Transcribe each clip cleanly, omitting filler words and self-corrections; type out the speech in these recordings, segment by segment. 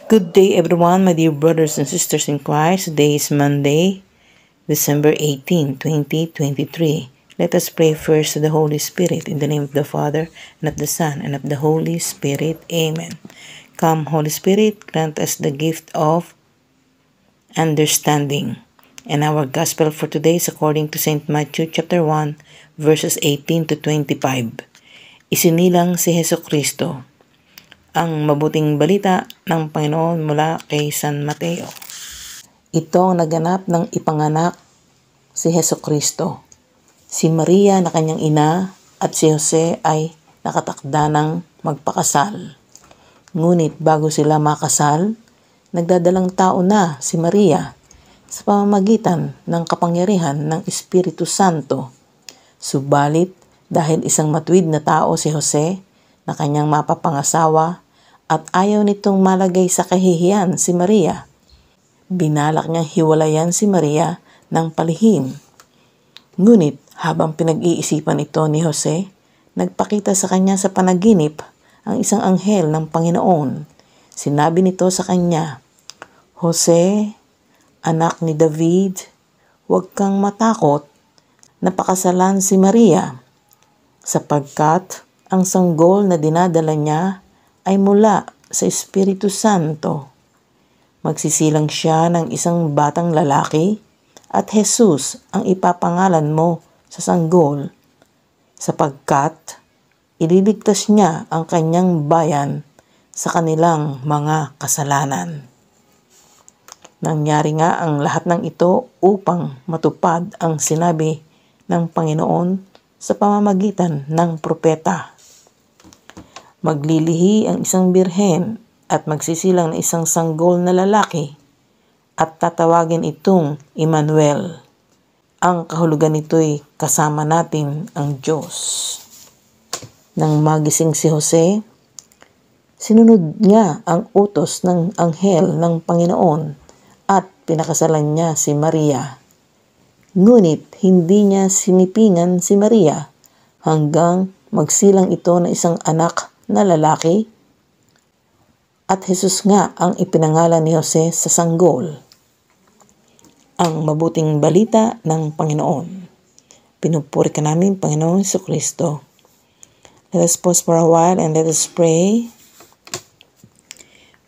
Good day everyone, my dear brothers and sisters in Christ. Today is Monday, December 18, 2023. Let us pray first to the Holy Spirit in the name of the Father, and of the Son, and of the Holy Spirit. Amen. Come, Holy Spirit, grant us the gift of understanding. And our Gospel for today is according to St. Matthew chapter 1, verses 18 to 25. Isinilang si Jesucristo. Ang mabuting balita ng Panginoon mula kay San Mateo. Ito ang naganap ng ipanganak si Jesucristo. Si Maria na kanyang ina at si Jose ay nakatakda ng magpakasal. Ngunit bago sila makasal, nagdadalang tao na si Maria sa pamamagitan ng kapangyarihan ng Espiritu Santo. Subalit dahil isang matuwid na tao si Jose na kanyang mapapangasawa at ayaw nitong malagay sa kahihiyan si Maria, binalak niyang hiwalayan si Maria ng palihim. Ngunit habang pinag-iisipan ito ni Jose, nagpakita sa kanya sa panaginip ang isang anghel ng Panginoon. Sinabi nito sa kanya, "Jose, anak ni David, huwag kang matakot na pakasalan si Maria, sapagkat ang sanggol na dinadala niya ay mula sa Espiritu Santo. Magsisilang siya ng isang batang lalaki at Jesus ang ipapangalan mo sa sanggol, sapagkat ililigtas niya ang kanyang bayan sa kanilang mga kasalanan." Nangyari nga ang lahat ng ito upang matupad ang sinabi ng Panginoon sa pamamagitan ng propeta. Maglilihi ang isang birhen at magsisilang ng isang sanggol na lalaki at tatawagin itong Emmanuel. Ang kahulugan nito'y kasama natin ang Diyos. Nang magising si Jose, sinunod niya ang utos ng anghel ng Panginoon at pinakasalan niya si Maria. Ngunit hindi niya sinipingan si Maria hanggang magsilang ito ng isang anak na lalaki, at Jesus nga ang ipinangalan ni Jose sa sanggol. Ang mabuting balita ng Panginoon. Pinupuri ka namin, Panginoon Jesucristo. Let us pause for a while and let us pray.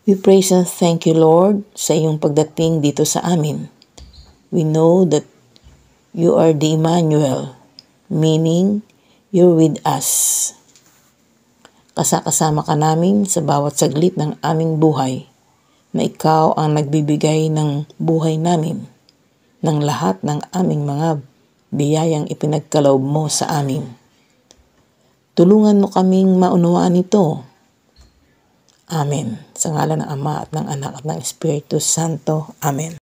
We praise and thank you, Lord, sa iyong pagdating dito sa amin. We know that you are the Emmanuel, meaning you're with us. Kasama ka namin sa bawat saglit ng aming buhay, na ikaw ang nagbibigay ng buhay namin, ng lahat ng aming mga biyayang ipinagkaloob mo sa amin. Tulungan mo kaming maunawaan ito. Amen. Sa ngalan ng Ama at ng Anak at ng Espiritu Santo. Amen.